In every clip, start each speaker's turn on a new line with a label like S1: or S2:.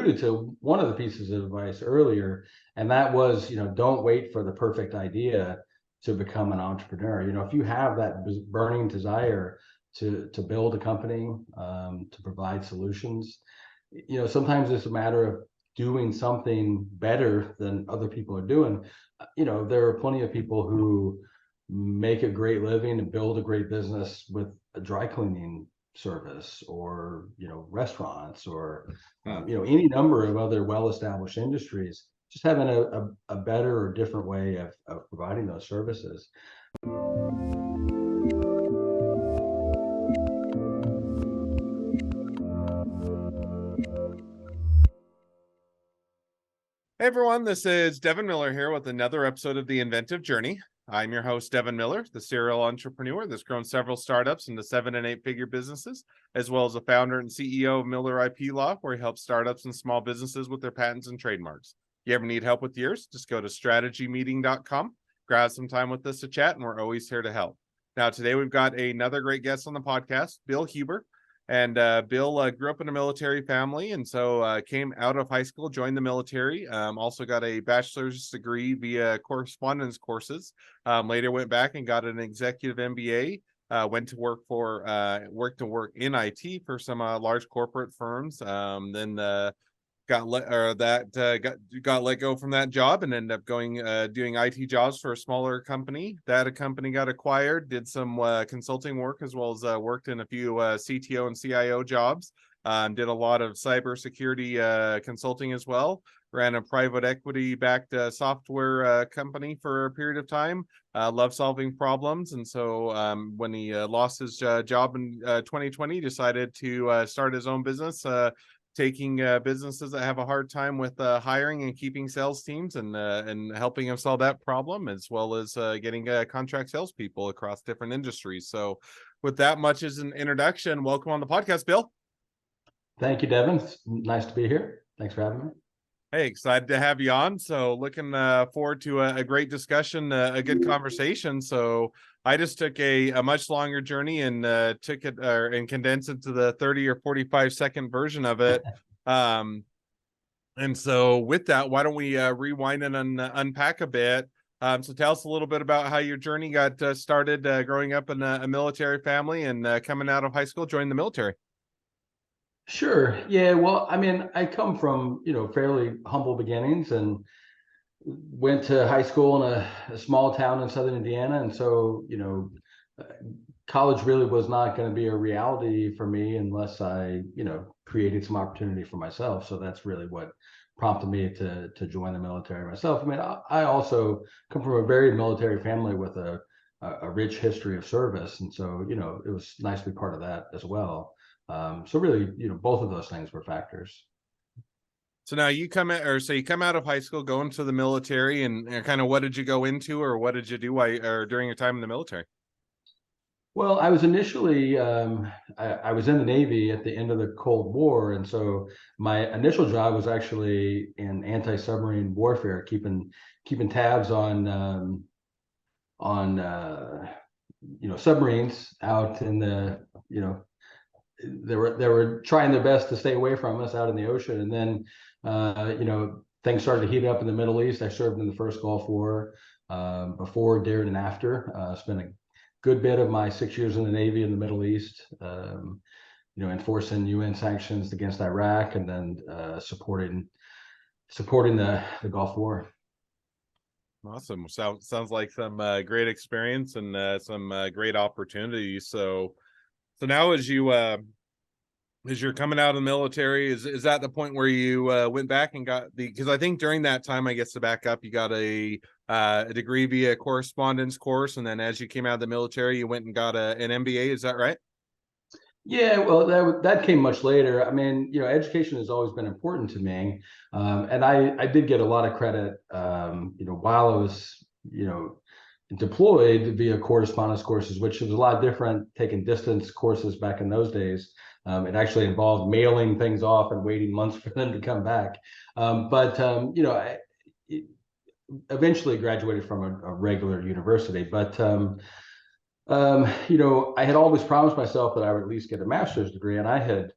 S1: alluded to one of the pieces of advice earlier, and that was, don't wait for the perfect idea to become an entrepreneur. If you have that burning desire to build a company, to provide solutions, sometimes it's a matter of doing something better than other people are doing. There are plenty of people who make a great living and build a great business with a dry cleaning service, or restaurants, or any number of other well-established industries, just having a better or different way of providing those services.
S2: Hey everyone, this is Devin Miller here with another episode of The Inventive Journey. I'm your host, Devin Miller, the serial entrepreneur that's grown several startups into 7- and 8-figure businesses, as well as the founder and CEO of Miller IP Law, where he helps startups and small businesses with their patents and trademarks. If you ever need help with yours, just go to strategymeeting.com, grab some time with us to chat, and we're always here to help. Now, today we've got another great guest on the podcast, Bill Huber. And Bill grew up in a military family, and so came out of high school, joined the military, also got a bachelor's degree via correspondence courses. Later went back and got an executive MBA, went to work in IT for some large corporate firms. Then got let go from that job and ended up going doing IT jobs for a smaller company. That company got acquired, did some consulting work, as well as worked in a few CTO and CIO jobs. Did a lot of cybersecurity consulting as well. Ran a private equity backed software company for a period of time. Loved solving problems, and so when he lost his job in 2020, decided to start his own business, taking businesses that have a hard time with hiring and keeping sales teams, and helping them solve that problem, as well as getting contract salespeople across different industries. So with that much as an introduction, welcome on the podcast, Bill.
S1: Thank you, Devin. It's nice to be here. Thanks for having me.
S2: Hey, excited to have you on. So looking forward to a great discussion, a good conversation. So I just took a much longer journey and took it and condensed it to the 30 or 45-second version of it. And so with that, why don't we rewind and unpack a bit? So tell us a little bit about how your journey got started, growing up in a military family and coming out of high school, joining the military.
S1: Sure. Yeah. Well, I mean, I come from, fairly humble beginnings, and went to high school in a small town in southern Indiana. And so, college really was not going to be a reality for me unless I, created some opportunity for myself. So that's really what prompted me to join the military myself. I mean, I also come from a very military family with a rich history of service. And so, it was nice to be part of that as well. So really, both of those things were factors.
S2: So now you come out of high school, go into the military, and kind of what did you go into, or what did you do during your time in the military?
S1: Well, I was initially, I was in the Navy at the end of the Cold War. And so my initial job was actually in anti-submarine warfare, keeping tabs on submarines out in the, they were trying their best to stay away from us out in the ocean. And then, things started to heat up in the Middle East. I served in the first Gulf War, before, during, and after. Spent a good bit of my 6 years in the Navy in the Middle East, enforcing UN sanctions against Iraq, and then supporting the Gulf War.
S2: Awesome. Sounds like some great experience and some great opportunities. So now as you're coming out of the military, is that the point where you went back and got because I think during that time, I guess to back up, you got a degree via correspondence course, and then as you came out of the military, you went and got an MBA. Is that right?
S1: Yeah, well, that came much later. I mean, education has always been important to me, and I did get a lot of credit, while I was, deployed via correspondence courses, which was a lot different taking distance courses back in those days. It actually involved mailing things off and waiting months for them to come back. I eventually graduated from a regular university, but I had always promised myself that I would at least get a master's degree, and I had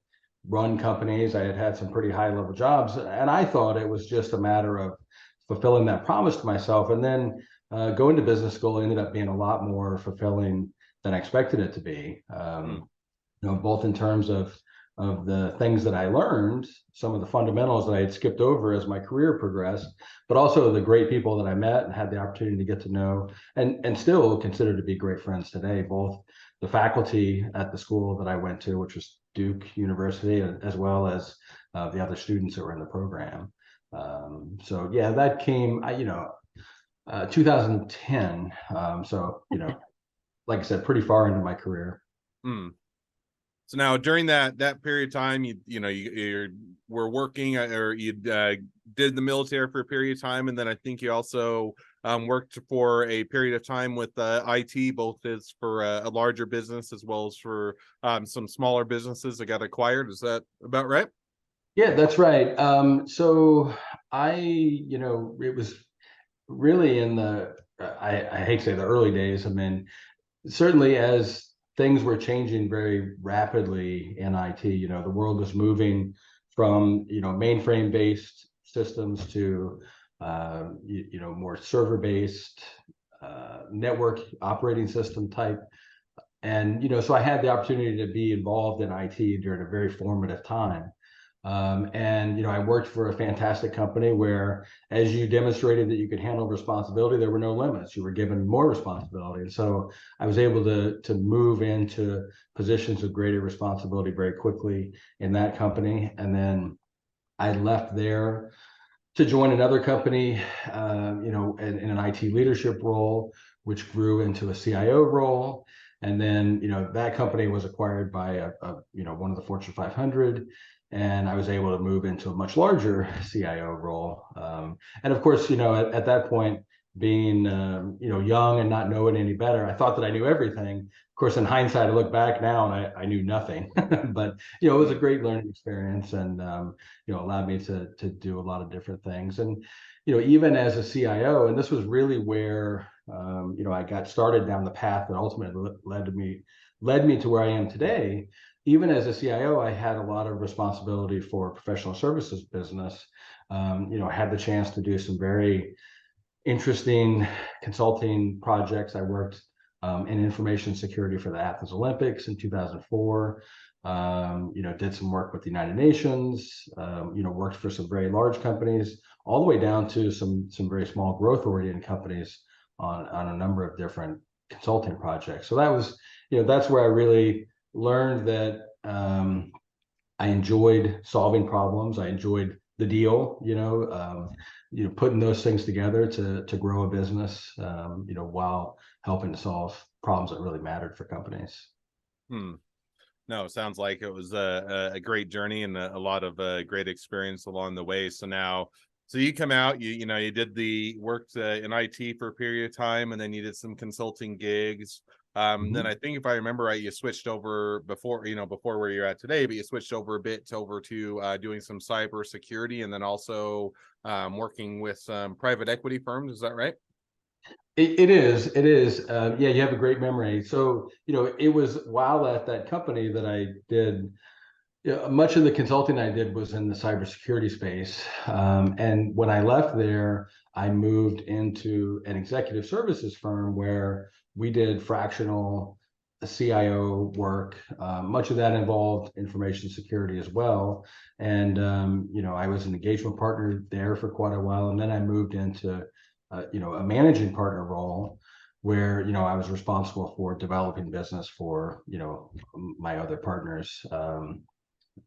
S1: run companies. I had had some pretty high level jobs, and I thought it was just a matter of fulfilling that promise to myself. And then going to business school ended up being a lot more fulfilling than I expected it to be.
S2: Hmm.
S1: Both in terms of the things that I learned, some of the fundamentals that I had skipped over as my career progressed, but also the great people that I met and had the opportunity to get to know, and still consider to be great friends today. Both the faculty at the school that I went to, which was Duke University, as well as the other students that were in the program. So yeah, that came, 2010. So like I said, pretty far into my career.
S2: Hmm. So now during that period of time, you were working, or you did the military for a period of time, and then I think you also worked for a period of time with IT, both as for a larger business as well as for some smaller businesses that got acquired. Is that about right?
S1: Yeah, that's right. So it was really in I hate to say the early days. I mean, certainly as things were changing very rapidly in IT, the world was moving from, mainframe based systems to, more server based, network operating system type. And, so I had the opportunity to be involved in IT during a very formative time. And I worked for a fantastic company where, as you demonstrated that you could handle responsibility, there were no limits. You were given more responsibility, and so I was able to move into positions of greater responsibility very quickly in that company. And then I left there to join another company, in an IT leadership role, which grew into a CIO role. And then, that company was acquired by one of the Fortune 500, and I was able to move into a much larger CIO role. And of course, at that point, being young and not knowing any better, I thought that I knew everything. Of course, in hindsight, I look back now and I knew nothing. But it was a
S2: Hmm.
S1: great learning experience, and allowed me to do a lot of different things. And even as a CIO, and this was really where I got started down the path that ultimately led me to where I am today. Even as a CIO, I had a lot of responsibility for professional services business. I had the chance to do some very interesting consulting projects. I worked in information security for the Athens Olympics in 2004. Did some work with the United Nations. Worked for some very large companies, all the way down to some very small growth-oriented companies on a number of different consulting projects. So that was, that's where I really learned that I enjoyed solving problems. I enjoyed the deal, putting those things together to grow a business, while helping to solve problems that really mattered for companies.
S2: Hmm. No, it sounds like it was a great journey and a lot of great experience along the way. So now, so you come out, you did the worked in IT for a period of time, and then you did some consulting gigs. Then
S1: Mhm.
S2: I think if I remember right, you switched over before where you're at today, but you switched over a bit over to doing some cyber security, and then also working with some private equity firms. Is that right?
S1: It is. It is. Yeah, you have a great memory. So, it was while at that company that I did. Yeah, much of the consulting I did was in the cybersecurity space. And when I left there, I moved into an executive services firm where we did fractional CIO work. Much of that involved information security as well. And, I was an engagement partner there for quite a while. And then I moved into, a managing partner role where, I was responsible for developing business for, my other partners.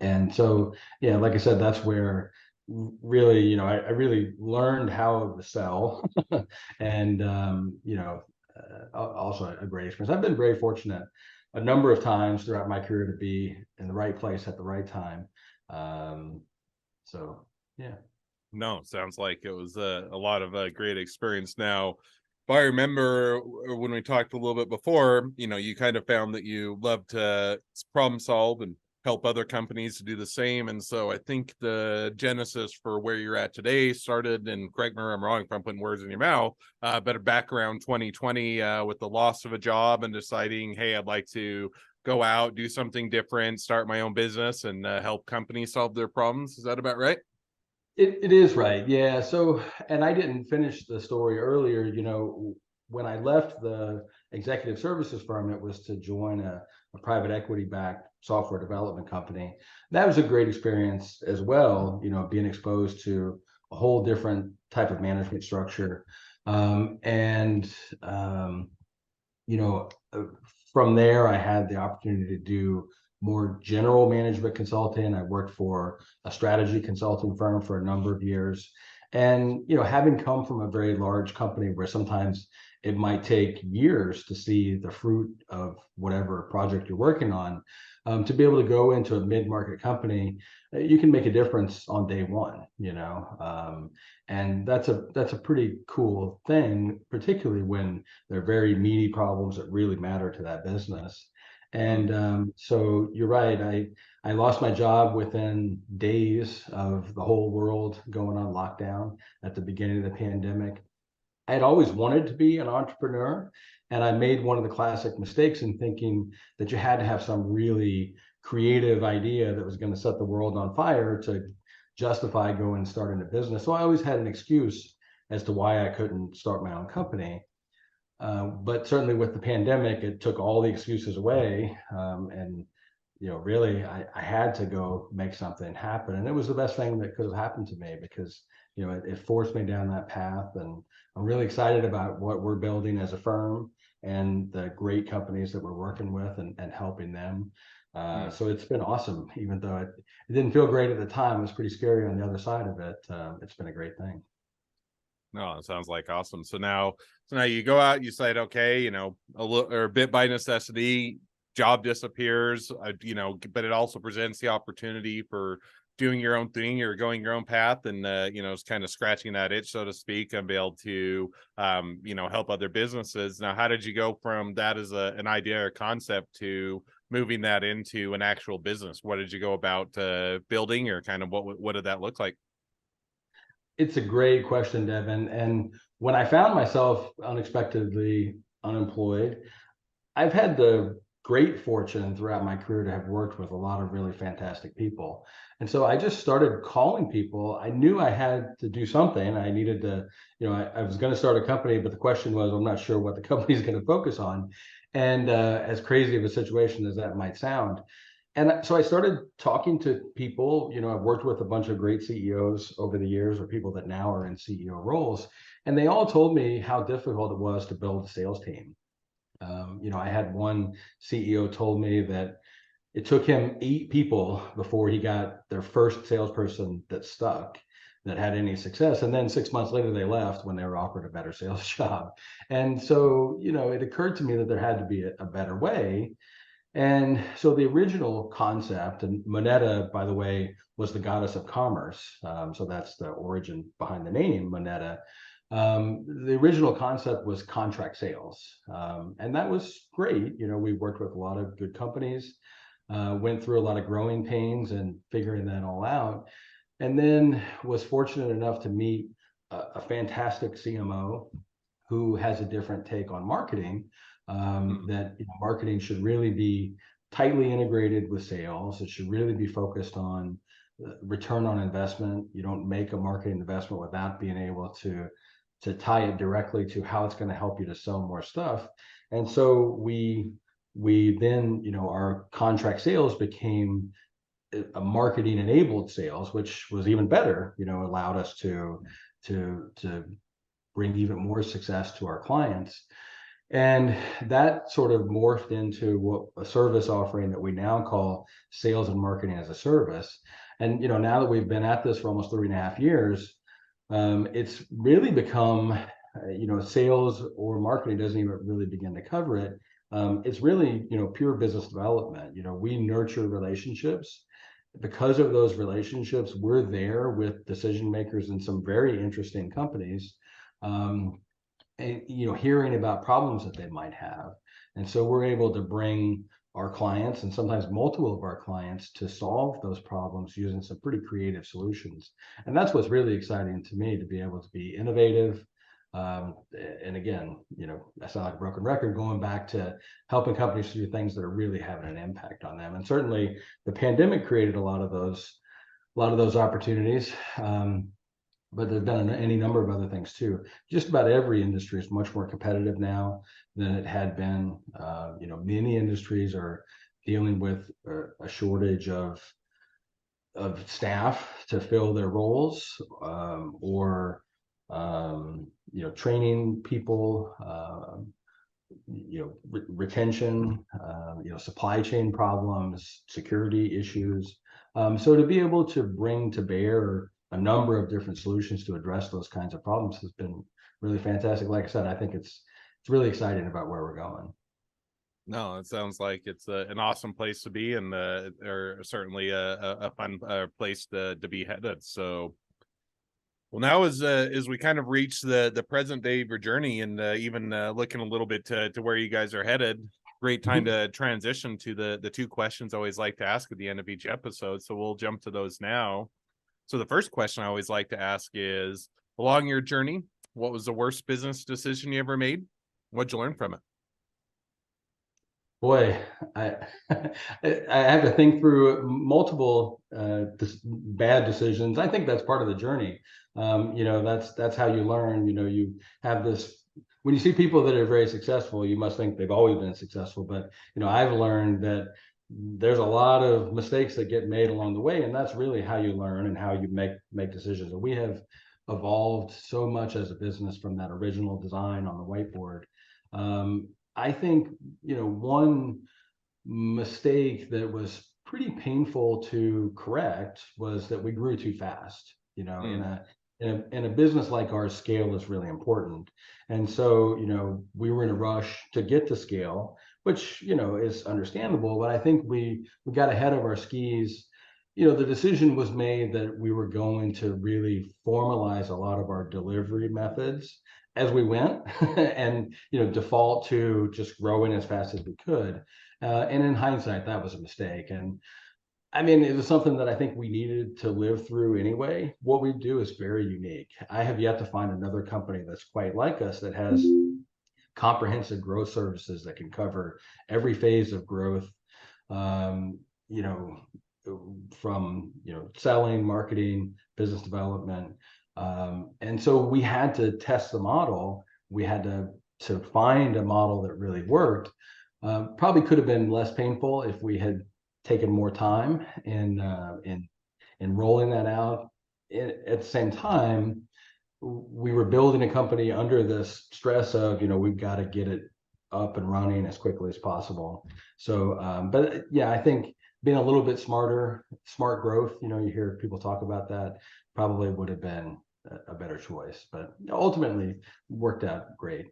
S1: And so, yeah, like I said, that's where really, I really learned how to sell. And, also a great experience. I've been very fortunate a number of times throughout my career to be in the right place at the right time. Um, so, yeah.
S2: No, sounds like it was a lot of great experience. Now, if I remember when we talked a little bit before, you kind of found that you love to problem solve and help other companies to do the same. And so I think the genesis for where you're at today started, and correct me if I'm wrong if I'm putting words in your mouth, but back around 2020 with the loss of a job and deciding, hey, I'd like to go out, do something different, start my own business, and help companies solve their problems. Is that about right?
S1: It is right. Yeah. So, and I didn't finish the story earlier. When I left the executive services firm, it was to join a private equity backed software development company. That was a great experience as well, being exposed to a whole different type of management structure. And you know, uh, from there, I had the opportunity to do more general management consulting. I worked for a strategy consulting firm for a number of years. And, having come from a very large company where sometimes it might take years to see the fruit of whatever project you're working on, to be able to go into a mid-market company, you can make a difference on day one, and that's a pretty cool thing, particularly when they're very meaty problems that really matter to that business.
S2: Mm.
S1: And so you're right. I lost my job within days of the whole world going on lockdown at the beginning of the pandemic. I had always wanted to be an entrepreneur, and I made one of the classic mistakes in thinking that you had to have some really creative idea that was going to set the world on fire to justify going and starting a business. So I always had an excuse as to why I couldn't start my own company. But certainly with the pandemic, it took all the excuses away. And really, I had to go make something happen. And it was the best thing that could have happened to me because, it forced me down that path. And I'm really excited about what we're building as a firm and the great companies that we're working with and helping them.
S2: Mm.
S1: So it's been awesome, even though it didn't feel great at the time. It was pretty scary on the other side of it. It's been a great thing.
S2: No, it sounds like awesome. So now you go out, you decide, okay, a little or a bit by necessity, job disappears, but it also presents the opportunity for doing your own thing or going your own path, and it's kind of scratching that itch, so to speak, and be able to, help other businesses. Now, how did you go from that as an idea or concept to moving that into an actual business? What did you go about building, or kind of what did that look like?
S1: It's a great question, Devin. And when I found myself unexpectedly unemployed, I've had the great fortune throughout my career to have worked with a lot of really fantastic people. And so I just started calling people. I knew I had to do something. I needed to, I was going to start a company, but the question was, I'm not sure what the company is going to focus on. And as crazy of a situation as that might sound, and so I started talking to people. I've worked with a bunch of great CEOs over the years, or people that now are in CEO roles, and they all told me how difficult it was to build a sales team. I had one CEO told me that it took him 8 people before he got their first salesperson that stuck, that had any success. And then 6 months later, they left when they were offered a better sales job. And so, it occurred to me that there had to be a better way. And so the original concept, and Moneta, by the way, was the goddess of commerce. So that's the origin behind the name Moneta. The original concept was contract sales. And that was great. We worked with a lot of good companies, went through a lot of growing pains and figuring that all out. And then was fortunate enough to meet a fantastic CMO who has a different take on marketing.
S2: Mm.
S1: That marketing should really be tightly integrated with sales. It should really be focused on return on investment. You don't make a marketing investment without being able to tie it directly to how it's going to help you to sell more stuff. And so we then, our contract sales became a marketing enabled sales, which was even better. Allowed us to bring even more success to our clients. And that sort of morphed into what a service offering that we now call sales and marketing as a service. And now that we've been at this for almost 3.5 years, it's really become, sales or marketing doesn't even really begin to cover it. It's really, pure business development. We nurture relationships. Because of those relationships, we're there with decision makers in some very interesting companies. And, hearing about problems that they might have. And so we're able to bring our clients, and sometimes multiple of our clients, to solve those problems using some pretty creative solutions. And that's what's really exciting to me, to be able to be innovative, And again, I sound like a broken record going back to helping companies do things that are really having an impact on them. And certainly the pandemic created a lot of those opportunities. But there's been any number of other things too. Just about every industry is much more competitive now than it had been. Many industries are dealing with a shortage of staff to fill their roles, or training people, retention, supply chain problems, security issues. So to be able to bring to bear a number of different solutions to address those kinds of problems has been really fantastic. Like I said, I think it's really exciting about where we're going.
S2: No, it sounds like it's an awesome place to be, and or certainly a fun place to be headed. So, well, now as we kind of reach the present day of your journey, and even looking a little bit to where you guys are headed, great time to transition to the two questions I always like to ask at the end of each episode. So we'll jump to those now. So the first question I always like to ask is, along your journey, what was the worst business decision you ever made? What'd you learn from it?
S1: Boy, I I have to think through multiple bad decisions. I think that's part of the journey. That's how you learn. You have this when you see people that are very successful, you must think they've always been successful. But I've learned that there's a lot of mistakes that get made along the way, and that's really how you learn and how you make decisions. And we have evolved so much as a business from that original design on the whiteboard. I think, one mistake that was pretty painful to correct was that we grew too fast.
S2: Mm.
S1: In a business like ours, scale is really important. And so, we were in a rush to get to scale, which, is understandable, but I think we got ahead of our skis. The decision was made that we were going to really formalize a lot of our delivery methods as we went and default to just growing as fast as we could. And in hindsight, that was a mistake. And I mean, it was something that I think we needed to live through anyway. What we do is very unique. I have yet to find another company that's quite like us that has comprehensive growth services that can cover every phase of growth. Um, you know, from selling, marketing, business development, and so we had to test the model. We had to find a model that really worked. Probably could have been less painful if we had taken more time in rolling that out. At the same time, we were building a company under this stress of we've got to get it up and running as quickly as possible. So, but yeah, I think being a little bit smart growth, you hear people talk about that, probably would have been a better choice, but ultimately worked out great.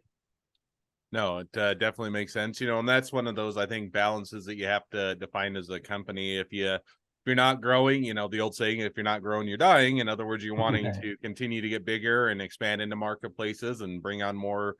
S2: No, it definitely makes sense. And that's one of those, I think, balances that you have to define as a company. If you're not growing, the old saying, if you're not growing, you're dying. In other words, you're wanting to continue to get bigger and expand into marketplaces and bring on more,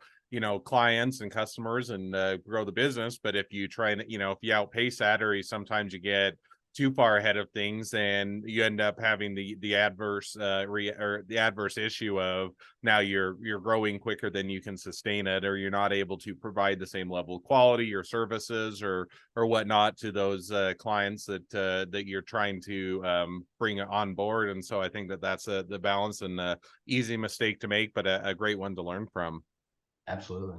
S2: clients and customers and grow the business. But if you try and, if you outpace that, or sometimes you get too far ahead of things, and you end up having the adverse or the adverse issue of now you're growing quicker than you can sustain it, or you're not able to provide the same level of quality or services or whatnot to those clients that you're trying to bring on board. And so I think that's the balance, and easy mistake to make, but a great one to learn from.
S1: Absolutely.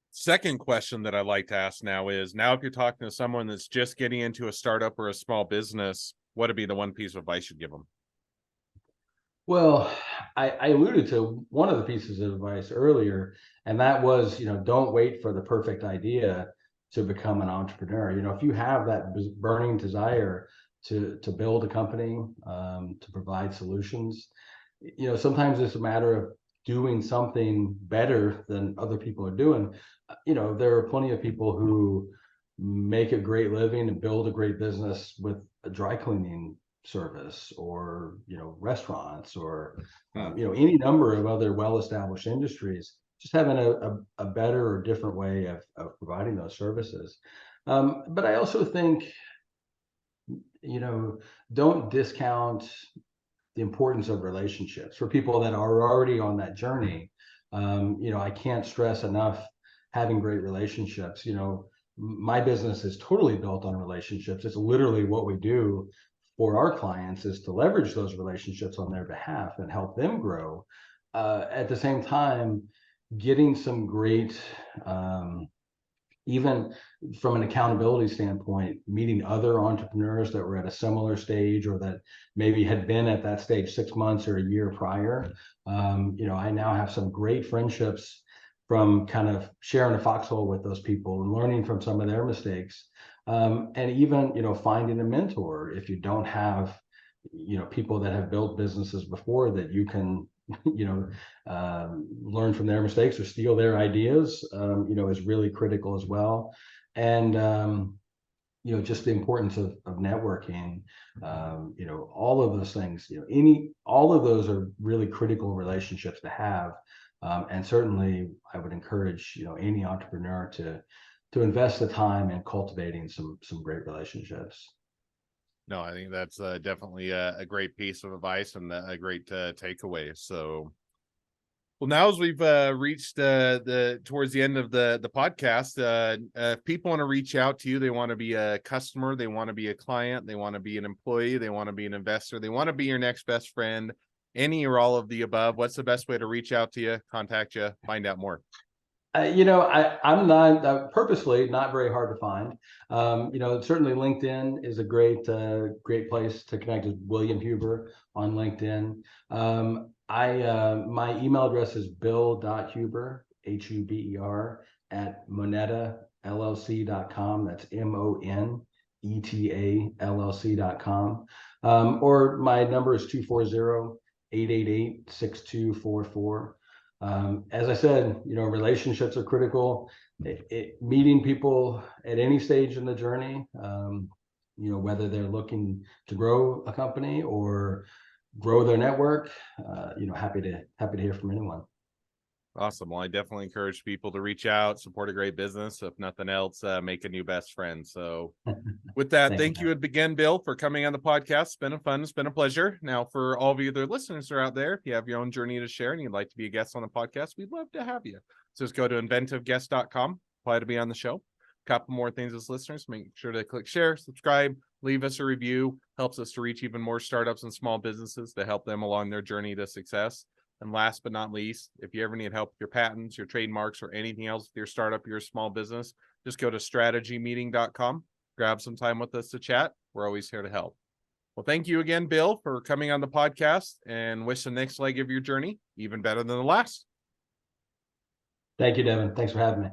S2: Second question that I like to ask now is, now if you're talking to someone that's just getting into a startup or a small business, what would be the one piece of advice you'd give them?
S1: Well, I alluded to one of the pieces of advice earlier, and that was, don't wait for the perfect idea to become an entrepreneur. If you have that burning desire to build a company, to provide solutions, sometimes it's a matter of doing something better than other people are doing. There are plenty of people who make a great living and build a great business with a dry cleaning service, or restaurants, or any number of other well-established industries, just having a better or different way of providing those services. But I also think don't discount the importance of relationships for people that are already on that journey. I can't stress enough having great relationships. My business is totally built on relationships. It's literally what we do for our clients, is to leverage those relationships on their behalf and help them grow. At the same time, getting some great, even from an accountability standpoint, meeting other entrepreneurs that were at a similar stage, or that maybe had been at that stage 6 months or a year prior. I now have some great friendships from kind of sharing a foxhole with those people and learning from some of their mistakes. And even, finding a mentor if you don't have, people that have built businesses before that you can, learn from their mistakes or steal their ideas, is really critical as well. And, just the importance of networking, all of those things, all of those are really critical relationships to have. And certainly I would encourage, any entrepreneur to invest the time in cultivating some great relationships.
S2: No, I think that's definitely a great piece of advice and a great takeaway. So, well, now as we've reached the towards the end of the podcast, if people want to reach out to you, they want to be a customer, they want to be a client, they want to be an employee, they want to be an investor, they want to be your next best friend, any or all of the above, what's the best way to reach out to you, contact you, find out more?
S1: I'm not purposely not very hard to find. Certainly LinkedIn is a great place to connect with William Huber on LinkedIn. My email address is bill.huber, Huber, at monetallc.com. That's monetallc.com. Or my number is 240-888-6244. As I said, relationships are critical. Meeting people at any stage in the journey, whether they're looking to grow a company or grow their network, happy to hear from anyone.
S2: Awesome. Well, I definitely encourage people to reach out, support a great business. If nothing else, make a new best friend. So with that, thank you again, Bill, for coming on the podcast. It's been fun. It's been a pleasure. Now, for all of you other listeners who are out there, if you have your own journey to share and you'd like to be a guest on the podcast, we'd love to have you. So just go to inventiveguest.com, apply to be on the show. A couple more things as listeners, make sure to click share, subscribe, leave us a review. Helps us to reach even more startups and small businesses to help them along their journey to success. And last but not least, if you ever need help with your patents, your trademarks, or anything else with your startup, your small business, just go to strategymeeting.com, grab some time with us to chat. We're always here to help. Well, thank you again, Bill, for coming on the podcast, and wish the next leg of your journey even better than the last.
S1: Thank you, Devin. Thanks for having me.